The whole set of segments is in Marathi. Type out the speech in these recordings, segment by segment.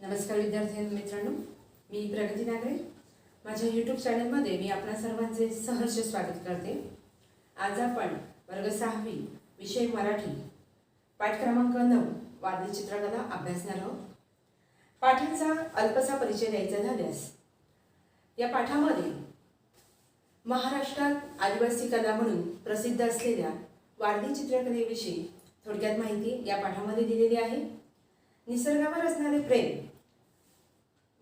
नमस्कार विद्यार्थी मित्रांनो, मी प्रगती नागरे. माझ्या यूट्यूब चॅनलमध्ये मी आपणा सर्वांचे सहर्ष स्वागत करते. आज आपण वर्ग 6वी विषय मराठी पाठ क्रमांक 9 वारली चित्रकला अभ्यासणार आहोत. पाठाचा अल्पसा परिचय द्यायचा झाल्यास, या पाठामध्ये महाराष्ट्रात आदिवासी कला म्हणून प्रसिद्ध असलेल्या वारली चित्रकलेविषयी थोडक्यात माहिती या पाठामध्ये दिलेली आहे. निसर्गावर असणारे प्रेम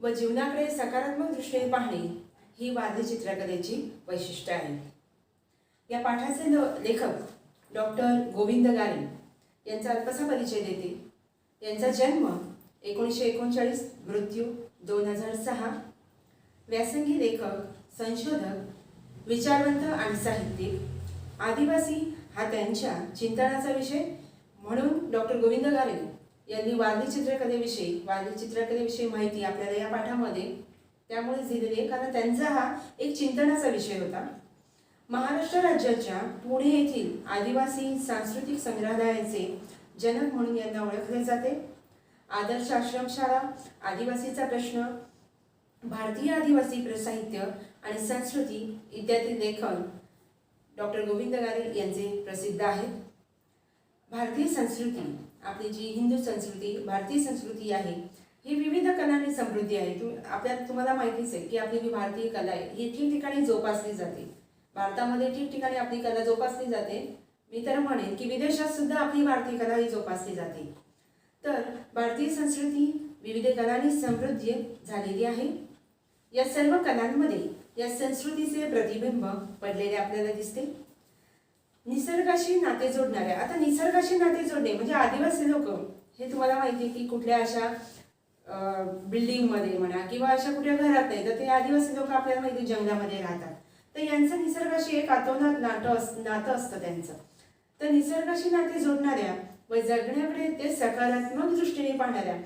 व जीवनाकडे सकारात्मक दृष्टीने पाहणे ही वारली चित्रकलेची वैशिष्ट्य आहे. या पाठाचे लेखक डॉक्टर गोविंद गारे यांचा अल्पसा परिचय देते. यांचा जन्म 1939, मृत्यू 2006. व्यासंगी लेखक, संशोधक, विचारवंत आणि साहित्यिक. आदिवासी हा त्यांच्या चिंतनाचा विषय म्हणून डॉक्टर गोविंद गारे यांनी वारली चित्रकलेविषयी माहिती आपल्याला या पाठामध्ये त्यामुळेच दिलेली आहे, कारण त्यांचा हा एक चिंतनाचा विषय होता. महाराष्ट्र राज्याच्या पुणे येथील आदिवासी सांस्कृतिक संग्रहालयाचे जनक म्हणून यांना ओळखले जाते. आदर्श आश्रमशाळा, आदिवासीचा प्रश्न, भारतीय आदिवासी साहित्य आणि संस्कृती इत्यादी लेखन डॉक्टर गोविंद गारे यांचे प्रसिद्ध आहेत. भारतीय संस्कृती, आपली जी हिंदू संस्कृती, भारतीय संस्कृती आहे, ही विविध कलांनी समृद्धी आहे. तुम्हाला माहितीच आहे की आपली जी भारतीय कला आहे ही ठिकठिकाणी जोपासली जाते. भारतामध्ये ठिकठिकाणी आपली कला जोपासली जाते. मी तर म्हणेन की विदेशात सुद्धा आपली भारतीय कला ही जोपासली जाते. तर भारतीय संस्कृती विविध कलांनी समृद्ध झालेली आहे. या सर्व कलांमध्ये या संस्कृतीचे प्रतिबिंब पडलेले आपल्याला दिसते. निसर्गाशी नाते जोडणारे, आता निसर्गाशी नाते जोडणे म्हणजे आदिवासी लोक हे तुम्हाला माहिती आहे की कुठल्या अशा बिल्डिंगमध्ये म्हणा किंवा अशा कुठल्या घरात नाही, तर ते आदिवासी लोक आपल्याला माहिती जंगलामध्ये राहतात. तर यांचं निसर्गाशी एक आतोनात नातं असतं त्यांचं. तर निसर्गाशी नाते जोडणाऱ्या व जगण्याकडे ते सकारात्मक दृष्टीने पाहणाऱ्या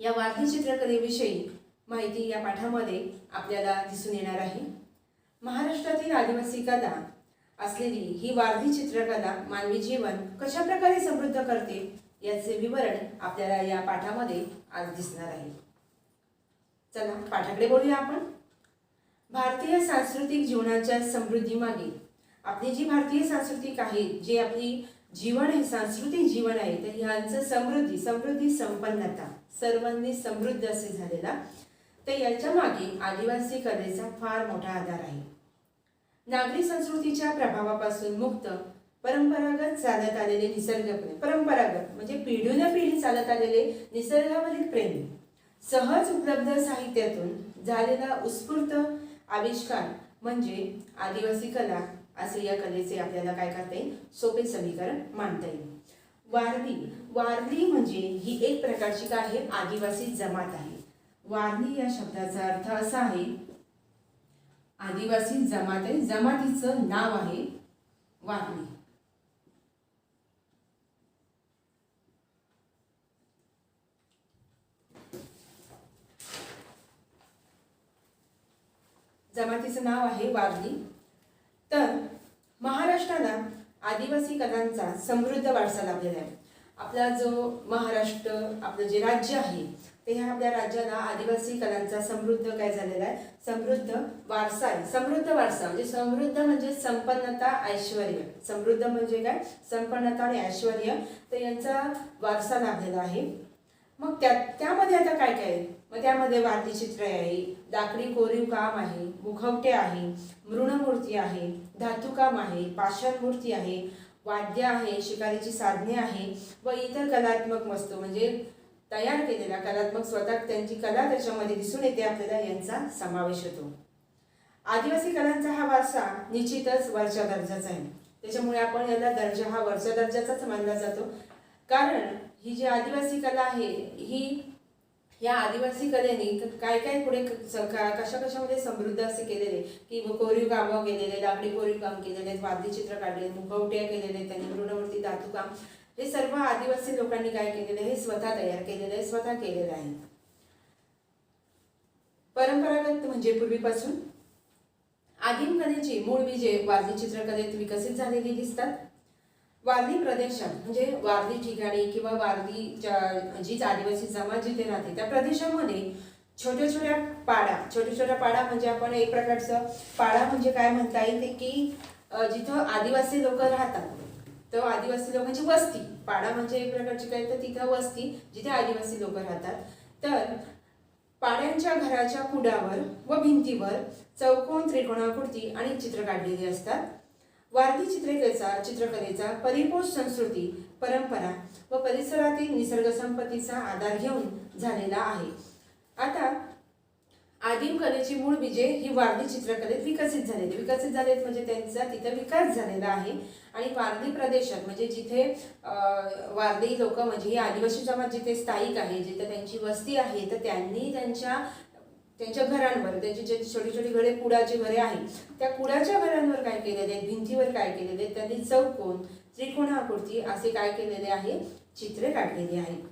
या वारली चित्रकलेविषयी माहिती या पाठामध्ये आपल्याला दिसून येणार आहे. महाराष्ट्रातील आदिवासी कला असलेली ही वारली चित्रकला मानवी जीवन कशा प्रकारे समृद्ध करते याचे विवरण आपल्याला या पाठामध्ये आज दिसणार आहे. चला पाठाकडे बोलूया आपण. भारतीय सांस्कृतिक जीवनाच्या समृद्धीमागे आपली जी भारतीय सांस्कृतिक आहे, जे आपली जीवन आहे, सांस्कृतिक जीवन आहे, तर ह्यांचं समृद्धी संपन्नता सर्वांनी समृद्ध असे झालेला, तर याच्या मागे आदिवासी कलेचा फार मोठा आधार आहे. नागरी संस्कृतीच्या प्रभावापासून मुक्त परंपरागत चालत आलेले परंपरागत म्हणजे पिढीनपिढी चालत आलेले निसर्गावरील प्रेम, सहज उपलब्ध साहित्यातून झालेला उत्स्फूर्त आविष्कार म्हणजे आदिवासी कला असे या कलेचे आपल्याला काय करता येईल, सोपे समीकरण मांडता येईल. वारली म्हणजे ही एक प्रकारची काय आहे, आदिवासी जमात आहे. वारली या शब्दाचा अर्थ असा आहे, आदिवासी जमात आहे, जमातीचं नाव आहे वारली. जमातीचं नाव आहे वारली. तर महाराष्ट्राला आदिवासी कलांचा समृद्ध वारसा लाभलेला आहे. आपला जो महाराष्ट्र, आपलं जे राज्य आहे, ते ह्या आपल्या राज्याला आदिवासी कलांचा समृद्ध काय झालेला आहे, समृद्ध वारसा आहे. समृद्ध वारसा म्हणजे समृद्ध म्हणजे संपन्नता, ऐश्वर्य. समृद्ध म्हणजे काय, संपन्नता आणि ऐश्वर्य, तर यांचा वारसा लाभलेला आहे. मग त्यामध्ये आता काय काय आहे, मग त्यामध्ये वारली चित्र आहे, लाकडी कोरीव काम आहे, मुखवटे आहे, मृणमूर्ती आहे, धातुकाम आहे, पाषाण मूर्ती आहे, वाद्य आहे, शिकारीची साधने आहे व इतर कलात्मक वस्तू म्हणजे तयार केलेला कलात्मक स्वतः त्यांची कला त्याच्यामध्ये दिसून येते आपल्याला, यांचा समावेश होतो. आदिवासी कलांचा हा वारसा निश्चितच वरच्या दर्जाचा आहे. त्याच्यामुळे आपण याला दर्जा हा वरच्या दर्जाचाच मानला जातो. कारण ही जी आदिवासी कला आहे, ही या आदिवासी कलेने काय काय पुढे कशामध्ये समृद्ध असे केलेले की कोरीव कामं केलेले, लाकडी कोरीव काम केलेले, वारली चित्र काढले, मुखवटे केलेले, त्यांनी मृणमूर्ती, धातुकाम, हे सर्व आदिवासी लोकांनी काय केलेले, हे स्वतः तयार केलेले आहे, स्वतः केलेलं आहे. परंपरागत म्हणजे पूर्वीपासून आदिम कलेची मूळ बीजे वारली चित्रकलेत विकसित झालेली दिसतात. वारली प्रदेशात म्हणजे वारली ठिकाणी किंवा वारलीच्या जी आदिवासी जमात जिथे राहते त्या प्रदेशामध्ये छोट्या छोट्या पाडा म्हणजे आपण एक प्रकारचं पाडा म्हणजे काय म्हणता येईल ते की जिथं आदिवासी लोक राहतात, तर आदिवासी लोकांची वस्ती, पाडा म्हणजे एक प्रकारची काय तर तिथं वस्ती जिथे आदिवासी लोक राहतात. तर पाड्यांच्या घराच्या कुडावर व भिंतीवर चौकोन त्रिकोणाकृती आणि चित्र काढलेली असतात. वारली चित्रकलेचा परिपोष संस्कृती, परंपरा व परिसरातील निसर्ग संपत्तीचा आधार घेऊन झालेला आहे. आता आदिम कलेची मूळ बीजे ही वारली चित्रकलेत विकसित झालेत म्हणजे त्यांचा तिथं विकास झालेला आहे. आणि वारली प्रदेशात म्हणजे जिथे वारली लोक म्हणजे ही आदिवासी जमात जिथे स्थायिक आहे, जिथे त्यांची वस्ती आहे, तर त्यांनी त्यांच्या घरांवर त्यांची जे छोटी छोटी घरे, कुडाची घरे आहेत, त्या कुडाच्या घरांवर काय केलेले, भिंतीवर काय केलेले, त्यांनी चौकोन त्रिकोणाकृती असे काय केलेले आहे, चित्रे काढलेली आहेत.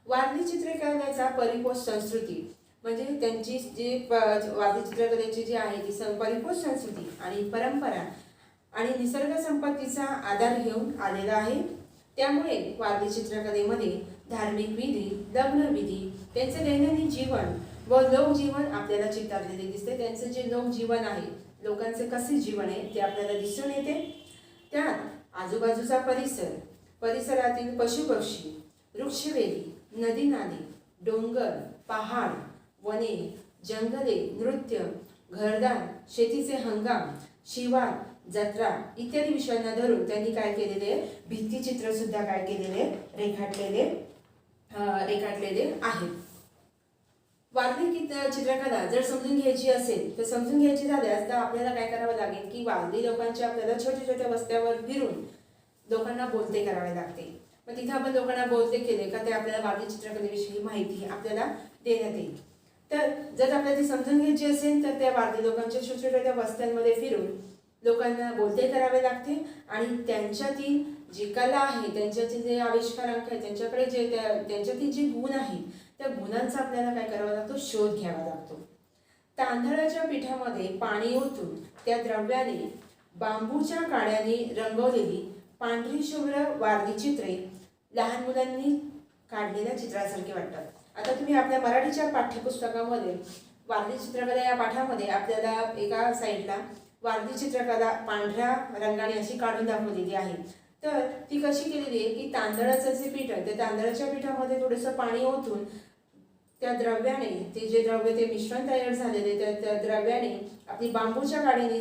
वारली चित्रकलेचा परिपोष संस्कृती म्हणजे त्यांची जी वारली चित्रकलेची जी आहे ती परिपोष संस्कृती आणि परंपरा आणि निसर्ग संपत्तीचा आधार घेऊन आलेला आहे. त्यामुळे वारली चित्रकलेमध्ये धार्मिक विधी, लग्न विधी, त्यांचे दैनंदिन जीवन व लोकजीवन आपल्याला चितारलेले दिसते. त्यांचं जे लोकजीवन आहे, लोकांचे कसे जीवन आहे ते आपल्याला दिसून येते. त्यात आजूबाजूचा परिसरातील पशुपक्षी, वृक्षवेली, नदी नाली, डोंगर, पहाड, वने, जंगले, नृत्य, घरदार, शेतीचे हंगाम, शिवार, जत्रा इत्यादी विषयांना धरून त्यांनी काय केलेले, भित्तिचित्र सुद्धा काय केलेले, रेखाटलेले आहेत. वारली चित्रकला जर समजून घ्यायची असेल तर समजून घ्यायची झाल्यास तर आपल्याला काय करावं लागेल की वारली लोकांच्या आपल्याला छोट्या छोट्या वस्त्यावर फिरून लोकांना बोलते करावे लागते. मग तिथे आपण लोकांना बोलते केले का ते आपल्याला वारली चित्रकलेविषयी माहिती आपल्याला देण्यात येईल. तर जर आपल्याला ती समजून घ्यायची असेल तर त्या वारली लोकांच्या छोट्या छोट्या वस्त्यांमध्ये फिरून लोकांना बोलते करावे लागते आणि त्यांच्यातील जी कला आहे, त्यांच्यातील जे आविष्कारांक आहे, त्यांच्याकडे जे त्यांच्यातील जे गुण आहेत त्या गुणांचा आपल्याला काय करावा लागतो, शोध घ्यावा लागतो. तांदळाच्या पिठामध्ये पाणी ओतून त्या द्रव्याने बांबूच्या काड्याने रंगवलेली पांढरी शुभ्र वारली चित्रे लहान मुलांनी काढलेल्या चित्रासारखी वाटतात. आता तुम्ही आपल्या मराठीच्या पाठ्यपुस्तकामध्ये वारली चित्रकला या पाठामध्ये आपल्याला एका साईडला वारली चित्रकला पांढऱ्या रंगाने अशी काढून दाखवलेली आहे. तर ती कशी केलेली आहे की तांदळाचं जे पीठ आहे त्या तांदळाच्या पिठामध्ये थोडंसं पाणी ओतून त्या द्रव्याने ते जे द्रव्य ते मिश्रण तयार झालेले त्या द्रव्याने आपली बांबूच्या काडीने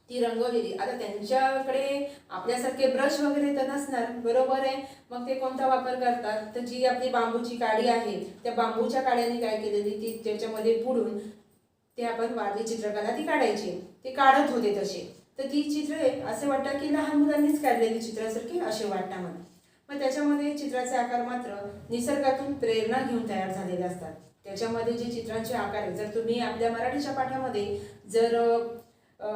ती रंगवलेली. आता त्यांच्याकडे आपल्यासारखे ब्रश वगैरे तर नसणार, बरोबर आहे. मग ते कोणता वापर करतात तर जी आपली बांबूची काडी आहे त्या बांबूच्या काड्याने काय केलेली ती त्याच्यामध्ये बुडून ते आपण वारली चित्रकला ती काढायची, ते काढत होते तसे. तर ती चित्रे असे वाटतात की लहान मुलांनीच काढलेली चित्रासारखी असे वाटतात. मग त्याच्यामध्ये चित्राचे आकार मात्र निसर्गातून प्रेरणा घेऊन तयार झालेले असतात. त्याच्यामध्ये जे चित्रांचे आकार आहेत, जर तुम्ही आपल्या मराठीच्या पाठामध्ये जर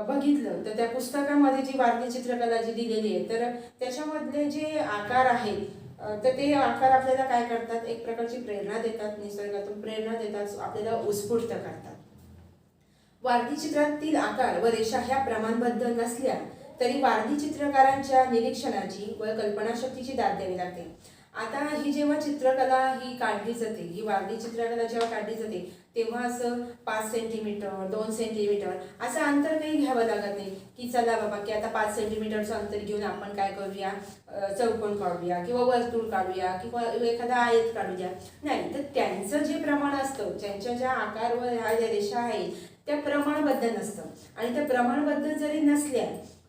बघितलं तर त्या पुस्तकामध्ये जी वारली चित्रकला जी दिलेली आहे तर त्याच्यामधले जे आकार आहेत तर ते आकार आपल्याला काय करतात, एक प्रकारची प्रेरणा देतात, निसर्गातून प्रेरणा देतात, आपल्याला उत्स्फूर्त करतात. वारली चित्रातील आकार व रेषा ह्या प्रमाणबद्ध नसल्या तरी वारली चित्रकारांच्या निरीक्षणाची व कल्पनाशक्तीची दाद द्यावी लागते. आता ही जेव्हा चित्रकला ही काढली जाते, ही वारली चित्रकला जेव्हा काढली जाते तेव्हा असं 5 सेंटीमीटर 2 सेंटीमीटर असं अंतर काही घ्यावं लागत नाही की चला बाबा की आता 5 सेंटीमीटरचं अंतर घेऊन आपण काय करूया, चौकोन काढूया किंवा वर्तुळ काढूया किंवा एखादा आयत काढूया. नाही, तर त्यांचं जे प्रमाण असतं, त्यांच्या ज्या आकार व ह्या ज्या रेषा आहेत त्या प्रमाणबद्ध नसतं. आणि त्या प्रमाणबद्ध जरी नसल्या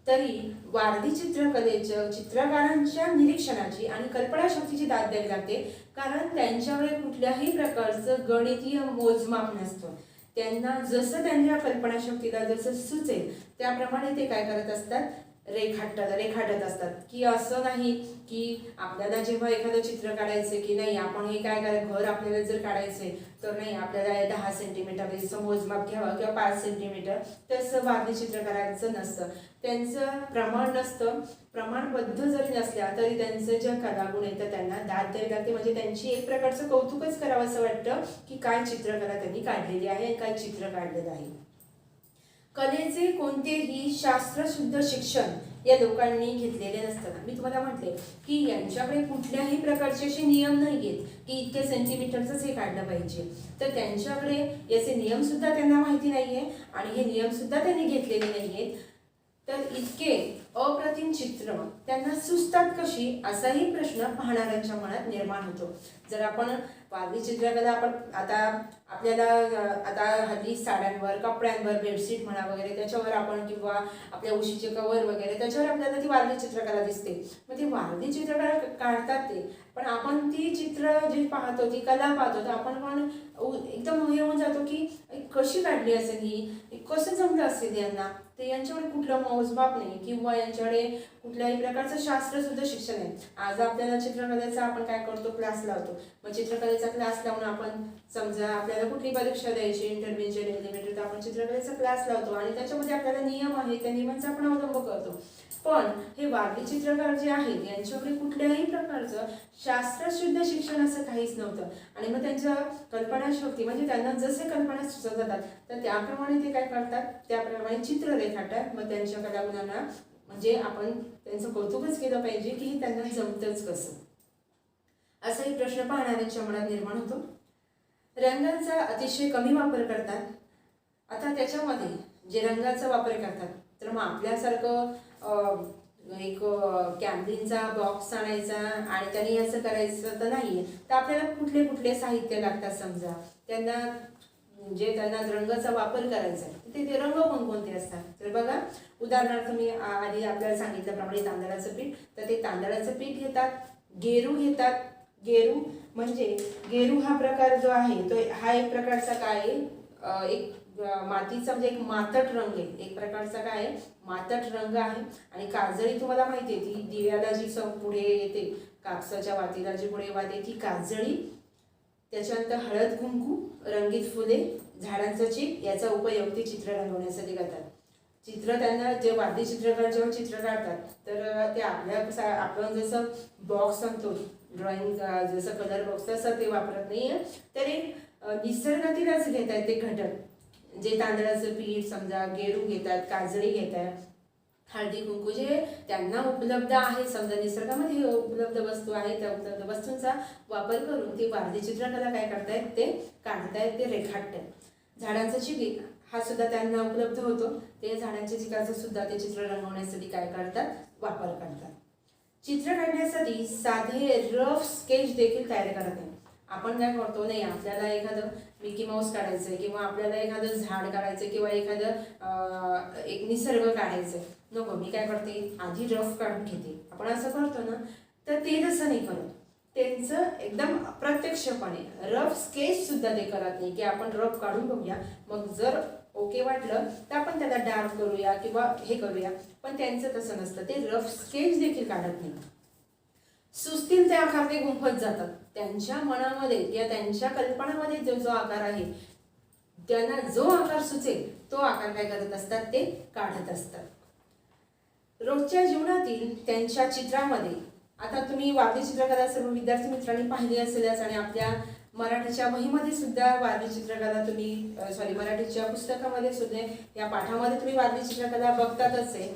तरी वारली चित्रकलेच्या चित्रकारांच्या निरीक्षणाची आणि कल्पनाशक्तीची दाद द्यावी लागते, कारण त्यांच्याकडे कुठल्याही प्रकारचं गणितीय मोजमाप नसतं. त्यांना जसं त्यांच्या कल्पनाशक्तीला जसं सुचेल त्याप्रमाणे ते काय करत असतात, रेखाटत असतात. की असं नाही की आपल्याला जेव्हा एखादं चित्र काढायचं की नाही आपण हे काय करायचं, घर आपल्याला जर काढायचंय तर नाही आपल्याला 10 सेंटीमीटर मोजमाप घ्यावं किंवा 5 सेंटीमीटर, तसं वारली चित्रकारांचं नसतं. त्यांचं प्रमाण नसतं. प्रमाणबद्ध जरी नसल्या तरी त्यांचं जे कलागुण आहे तर त्यांना दाद द्यावी लागते. म्हणजे त्यांची एक प्रकारचं कौतुकच करावं असं वाटतं की काय चित्रकला त्यांनी काढलेली आहे आणि काय चित्र काढलेलं आहे. कलेचे कोणतेही शास्त्रशुद्ध शिक्षण या लोकांनी घेतलेले नसतात. मी तुम्हाला म्हटले की यांच्याकडे कुठल्याही प्रकारचे असे नियम नाही आहेत की इतके सेंटीमीटरचंच हे काढलं पाहिजे. तर त्यांच्याकडे याचे नियमसुद्धा त्यांना माहिती नाही आहे आणि हे नियमसुद्धा त्यांनी घेतलेले नाही आहेत. तर इतके अप्रतिम चित्र त्यांना सुचतात कशी, असाही प्रश्न पाहणाऱ्यांच्या मनात निर्माण होतो. जर आपण वारली चित्रकला आपण आता आपल्याला आता हल्ली साड्यांवर, कपड्यांवर, बेडशीट म्हणा वगैरे त्याच्यावर आपण किंवा आपल्या उशीचे कवर वगैरे त्याच्यावर आपल्याला ती वारली चित्रकला दिसते. मग ती वारली चित्रकला काढतात ते, पण आपण ती चित्र जी पाहतो, ती कला पाहतो, तर आपण पण एकदम हे होऊन जातो की कशी काढली असेल ही, कसं जमलं असेल यांना. तर यांच्याकडे कुठलं मोजमाप नाही किंवा यांच्याकडे कुठल्याही प्रकारचं शास्त्रशुद्ध शिक्षण आहे. आज आपल्याला चित्रकलेचा आपण काय करतो, क्लास लावतो. मग चित्रकलेचा क्लास लावून आपण समजा आपल्याला कुठली परीक्षा द्यायची, इंटरमिजिएट, एलिमेंटरी, तर आपण चित्रकलेचा क्लास लावतो आणि त्याच्यामध्ये आपल्याला नियम आहे, त्या नियमांचा आपण अवलंब करतो. पण हे वारली चित्रकार जे आहेत यांच्याकडे कुठल्याही प्रकारचं शास्त्रशुद्ध शिक्षण असं काहीच नव्हतं. आणि मग त्यांच्या कल्पनाशक्ती म्हणजे त्यांना जसे कल्पना सुचत जातात तर त्याप्रमाणे ते काय करतात, त्याप्रमाणे चित्र रेखाटतात. मग त्यांच्या कलागुणांना म्हणजे आपण त्यांचं कौतुकच केलं पाहिजे की त्यांना जमतंच कसं, असाही प्रश्न पाहणाऱ्यांच्या मनात निर्माण होतो. रंगांचा अतिशय कमी वापर करतात. आता त्याच्यामध्ये जे रंगाचा वापर करतात तर मग आपल्यासारखं एक कॅम्लिनचा बॉक्स आणायचा आणि त्यांनी असं करायचं तर नाही. तर आपल्याला कुठले कुठले साहित्य लागतात समजा, त्यांना जे त्यांना रंगाचा वापर करायचा आहे ते रंग कोणकोणते असतात. तर बघा, उदाहरणार्थ मी आधी आपल्याला सांगितल्याप्रमाणे तांदळाचं पीठ, तर ते तांदळाचं पीठ घेतात, गेरू घेतात. गेरू म्हणजे गेरू हा प्रकार जो आहे तो हा एक प्रकारचा काय आहे, एक मातीचा म्हणजे एक मातट रंग आहे, एक प्रकारचा काय आहे, मातट रंग आहे. आणि काजळी तुम्हाला माहिती आहे, ती दिव्याला जी पुढे येते, कापसाच्या वातीला जी पुढे वाते ती काजळी. त्याच्यानंतर हळद कुंकू, रंगीत फुले, झाडांचं चीप याचा उपयोग ते चित्र रंगवण्यासाठी करतात. चित्र त्यांना जे वाद्य चित्रकार जेव्हा चित्र काढतात तर ते आपण जसं बॉक्स आणतो ड्रॉइंग जसं कलर बॉक्स तसं ते वापरत नाही आहे. तर एक निसर्गातीलच घेत आहेत ते घटक, जे तांदळाचं पीठ समजा, गेरू घेतात, काजळी घेतात, हळदी कुंकू जे त्यांना उपलब्ध आहे समजा निसर्गामध्ये उपलब्ध वस्तू आहेत, त्या उपलब्ध वस्तूंचा वापर करून ते वारली चित्रकला काय करतायत, ते काढतायत, ते रेखाटतायत. झाडांचा चिक हा सुद्धा त्यांना उपलब्ध होतो. ते झाडांच्या चिकाचा सुद्धा ते चित्र रंगवण्यासाठी काय करतात, वापर करतात. चित्र काढण्यासाठी साधे रफ स्केच देखील तयार करत नाही. आपण काय करतो, नाही आपल्याला एखादं मिकी माऊस काढायचं किंवा आपल्याला एखादं झाड काढायचं किंवा एखादं एक निसर्ग काढायचं, नको मी काय करते आधी रफ काढून घेते. आपण असं करतो ना, तर ते तसं नाही करत. त्यांचं एकदम प्रत्यक्षपणे रफ स्केच सुद्धा ते करत नाही की आपण रफ काढून बघूया, मग जर ओके वाटलं तर आपण त्याला डार्क करूया किंवा हे करूया. पण त्यांचं तसं नसतं, ते रफ स्केच देखील काढत नाही. सुचतील ते आकार ते गुंफत जातात. त्यांच्या मनामध्ये या त्यांच्या कल्पनामध्ये जो आकार आहे, त्यांना जो आकार सुचेल तो आकार काय करत असतात, ते काढत असतात. रोजच्या जीवनातील त्यांच्या चित्रामध्ये आता तुम्ही वारली चित्रकला सर्व विद्यार्थी मित्रांनी पाहिली असेलच आणि आपल्या मराठीच्या वहीमध्ये सुद्धा वारली चित्रकला तुम्ही मराठीच्या पुस्तकामध्ये सुद्धा या पाठामध्ये तुम्ही वारली चित्रकला बघतातच आहे.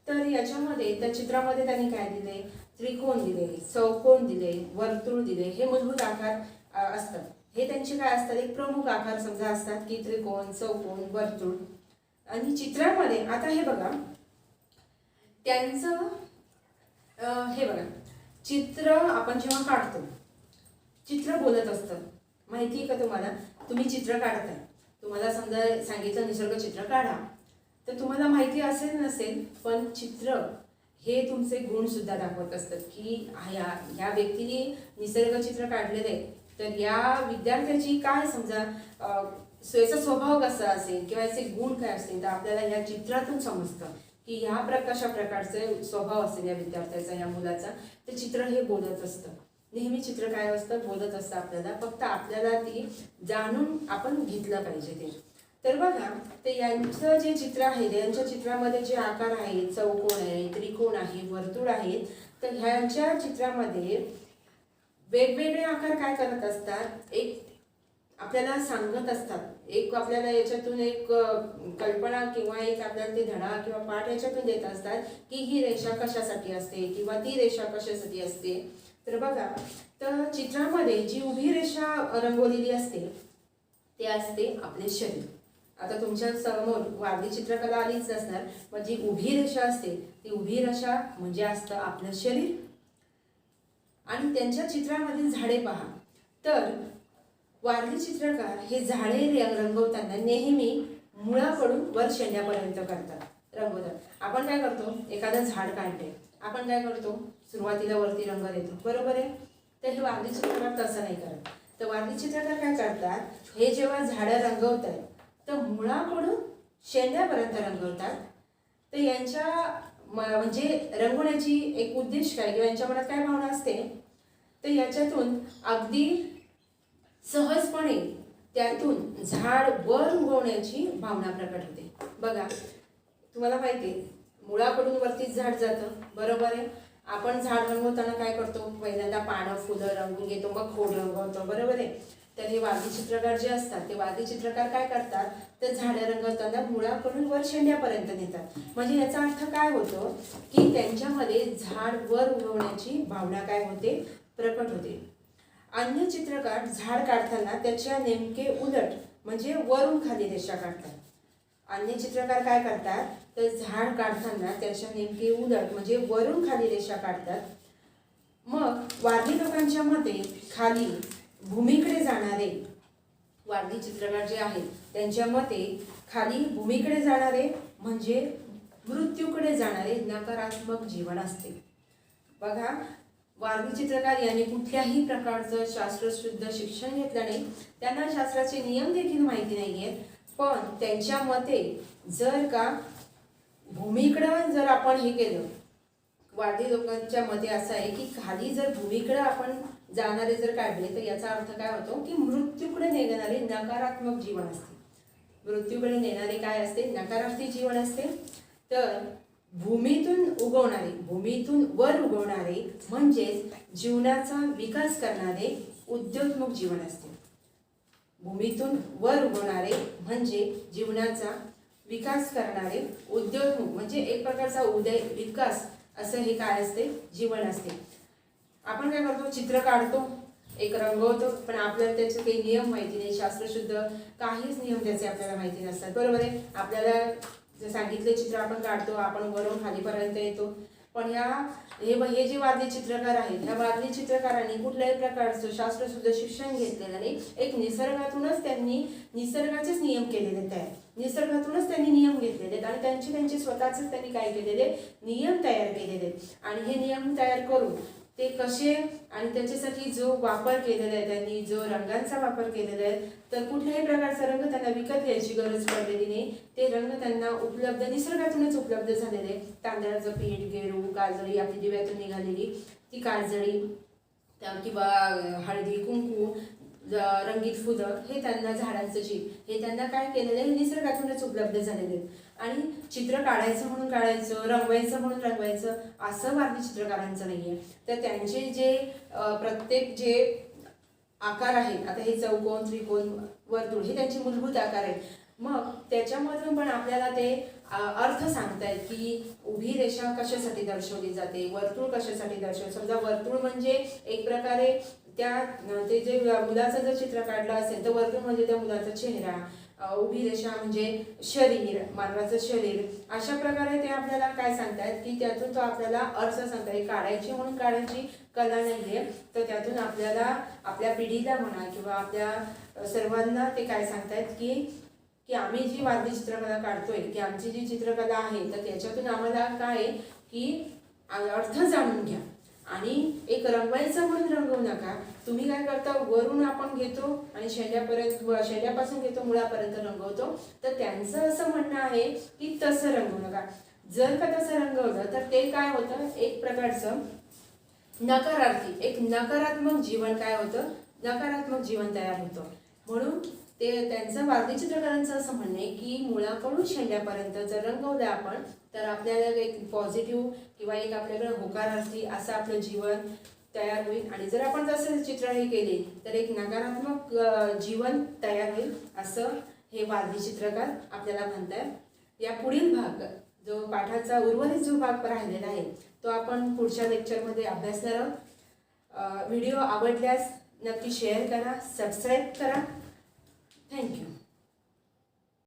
तर याच्यामध्ये त्या चित्रामध्ये त्यांनी काय दिले, त्रिकोण दिले, चौकोन दिले, वर्तुळ दिले, हे मूलभूत आकार असतात. हे त्यांचे काय असतात, एक प्रमुख आकार समजा असतात की त्रिकोण, चौकोन, वर्तुळ. आणि चित्रामध्ये आता हे बघा त्यांचं हे बघा, चित्र आपण जेव्हा काढतो, चित्र बोलत असतं. माहिती आहे का तुम्हाला, तुम्ही चित्र काढताय, तुम्हाला समजा सांगितलं निसर्ग चित्र काढा, तर तुम्हाला माहिती असेल नसेल पण चित्र हे तुमचे गुण सुद्धा दाखवत असतात की ह्या व्यक्तीने निसर्ग चित्र काढलेलं आहे, तर या विद्यार्थ्याची काय समजा याचा स्वभाव कसा असेल किंवा याचे गुण काय असतील, तर आपल्याला या चित्रातून समजतं की ह्या कशा प्रकारचे स्वभाव असेल या विद्यार्थ्याचा, या मुलाचा. ते चित्र हे बोलत असतं. नेहमी चित्र काय असतं, बोलत असतं आपल्याला, फक्त आपल्याला ती जाणून आपण घेतलं पाहिजे ते. तर बघा, ते यांचं जे चित्र आहे, यांच्या चित्रामध्ये जे आकार आहेत, चौकोन आहे, त्रिकोण आहे, वर्तुळ आहेत, तर ह्यांच्या चित्रामध्ये वेगवेगळे आकार काय करत असतात, एक आपल्याला सांगत असतात, एक आपल्याला याच्यातून एक कल्पना किंवा एक आपल्याला ते धडा किंवा पाठ याच्यातून देत असतात की ही रेषा कशासाठी असते किंवा ती रेषा कशासाठी असते. तर बघा, तर चित्रामध्ये जी उभी रेषा रंगवलेली असते ते असते आपले शरीर. आता तुमच्या समोर वारली चित्रकला आलीच असणार, मग जी उभी रेषा असते ती उभी रेषा म्हणजे असतं आपलं शरीर. आणि त्यांच्या चित्रामधील झाडे पहा, तर वारली चित्रकार हे झाडे रंगवताना नेहमी मुळाकडून वर शेंड्यापर्यंत रंगवतात. आपण काय करतो, एखादं झाड काढले, आपण काय करतो, सुरुवातीला वरती रंग देतो, बरोबर आहे. तर हे वारली चित्रकार तसं नाही करत. तर वारली चित्रकार काय करतात, हे जेव्हा झाडं रंगवतात तर मुळाकडून शेंड्यापर्यंत रंगवतात. तर यांच्या म्हणजे रंगवण्याची एक उद्देश काय किंवा यांच्या मनात काय भावना असते, तर याच्यातून अगदी सहजपणे त्यातून झाड वर उगवण्याची भावना प्रकट होते. बघा, तुम्हाला माहिती आहे मुळाकडून वरतीच झाड जातं, बरोबर आहे. आपण झाड रंगवताना काय करतो, पहिल्यांदा पानं फुलं रंगवून घेतो, मग खोड रंगवतो, बरोबर आहे. तर हे वारली चित्रकार जे असतात ते वारली चित्रकार काय करतात, तर झाडं रंगवताना मुळाकडून वर शेंड्यापर्यंत नेतात. म्हणजे याचा अर्थ काय होतो की त्यांच्यामध्ये झाड वर उगवण्याची भावना काय होते, प्रकट होते. अन्य चित्रकार झाड काढताना त्याच्या नेमके उलट म्हणजे वरून खाली रेषा काढतात. अन्य चित्रकार काय करतात, तर झाड काढताना त्याच्या नेमके उलट म्हणजे वरून खाली रेषा काढतात. मग वारली लोकांच्या मते खाली भूमीकडे जाणारे वारली चित्रकार जे आहेत त्यांच्या मते खाली भूमीकडे जाणारे म्हणजे मृत्यूकडे जाणारे नकारात्मक जीवन असते. बघा, वारली चित्रकार यांनी कुठल्याही प्रकारचं शास्त्रशुद्ध शिक्षण घेतलं नाही, त्यांना शास्त्राचे नियम देखील माहिती नाही आहेत. पण त्यांच्या मते जर का भूमीकडं जर आपण हे केलं, वारली लोकांच्या मते असं आहे की खाली जर भूमीकडे आपण जाणारे जर काढले तर याचा अर्थ काय होतो की मृत्यूकडे नेणारे नकारात्मक जीवन असते. मृत्यूकडे नेणारे काय असते, नकारात्मक जीवन असते. तर भूमीतून उगवणारे, भूमीतून वर उगवणारे म्हणजेच जीवनाचा विकास करणारे उद्योन्मुख जीवन असते. भूमीतून वर उगवणारे म्हणजे जीवनाचा विकास करणारे उद्योन्मुख म्हणजे एक प्रकारचा उदय विकास असं हे काय असते, जीवन असते. आपण काय करतो, चित्र काढतो, एक रंगवतो, पण आपल्याला त्याचे काही नियम माहिती नाही, शास्त्रशुद्ध काहीच नियम त्याचे आपल्याला माहिती नसतात, बरोबर आहे. आपल्याला जे सांगितले चित्र आपण काढतो, आपण वरून खालीपर्यंत येतो. पण हे जे वारली चित्रकार आहेत, ह्या वारली चित्रकारांनी कुठल्याही प्रकारचं शास्त्रशुद्ध शिक्षण घेतलेलं नाही. एक निसर्गातूनच त्यांनी निसर्गाचेच नियम केलेले आहेत, निसर्गातूनच त्यांनी नियम घेतलेले आहेत आणि त्यांचे स्वतःच त्यांनी काय केलेले, नियम तयार केलेले आहेत. आणि हे नियम तयार करून ते कसे आणि त्याच्यासाठी जो वापर केलेला आहे, त्यांनी जो रंगांचा वापर केलेला आहे, तर कुठल्याही प्रकारचा रंग त्यांना विकत घ्यायची गरज पडलेली नाही. ते रंग त्यांना उपलब्ध निसर्गातूनच उपलब्ध झालेले. तांदळाचं पीठ, गेरू, काजळी, आपली दिव्यातून निघालेली ती काजळी किंवा हळदी, कुंकू, रंगीत फुलं, हे त्यांना झाडांचं जीव हे त्यांना काय केलेलं आहे, निसर्गातूनच उपलब्ध झालेले. आणि चित्र काढायचं म्हणून काढायचं, रंगवायचं म्हणून रंगवायचं असं वारली चित्रकारांचं नाही आहे. तर त्यांचे जे प्रत्येक जे आकार आहेत, आता हे चौकोन, त्रिकोण, वर्तुळ हे त्यांचे मूलभूत आकार आहेत. मग त्याच्यामधून पण आपल्याला ते अर्थ सांगतायत की उभी रेषा कशासाठी दर्शवली जाते, वर्तुळ कशासाठी दर्शवली. समजा वर्तुळ म्हणजे एक प्रकारे ते जे मुलाचं जर चित्र काढलं असेल तर वर्तुळ म्हणजे त्या मुलाचा चेहरा, उभी रेषा म्हणजे शरीर, मानवाचं शरीर. अशा प्रकारे ते आपल्याला काय सांगतायत की त्यातून तो आपल्याला अर्थ सांगताय. काढायची म्हणून काढायची कला नाहीये, तर त्यातून आपल्याला आपल्या पिढीला म्हणा किंवा आपल्या सर्वांना ते काय सांगतायत की आम्ही जी वारली चित्रकला काढतोय, की आमची जी चित्रकला आहे, तर त्याच्यातून आम्हाला काय की अर्थ जाणून घ्या आणि एक रंगवायचं म्हणून रंगवू नका. तुम्ही काय करता, वरून आपण घेतो आणि शेंड्यापासून घेतो, मुळापर्यंत रंगवतो. तर त्यांचं असं म्हणणं आहे की तसं रंगवू नका. जर का तसं रंगवलं तर ते काय होतं, एक प्रकारचं एक नकारात्मक जीवन काय होतं, नकारात्मक जीवन तयार होतं. म्हणून ते त्यांचं वारली चित्रकारांचं असं म्हणणं आहे की मुळाकडून शेंड्यापर्यंत जर रंगवलं आपण तर आपल्याला एक पॉझिटिव्ह किंवा एक आपल्याकडे होकार असली असं आपलं जीवन तयार होईल आणि जर आपण जसं चित्र हे केले तर एक नकारात्मक जीवन तयार होईल असं हे वारली चित्रकार आपल्याला म्हणतात। या पुढील भाग जो पाठाचा उर्वरित जो भाग राहिलेला आहे तो आपण पुढच्या लेक्चरमध्ये अभ्यासणार आहोत। व्हिडिओ आवडल्यास नक्की शेअर करा, सबस्क्राईब करा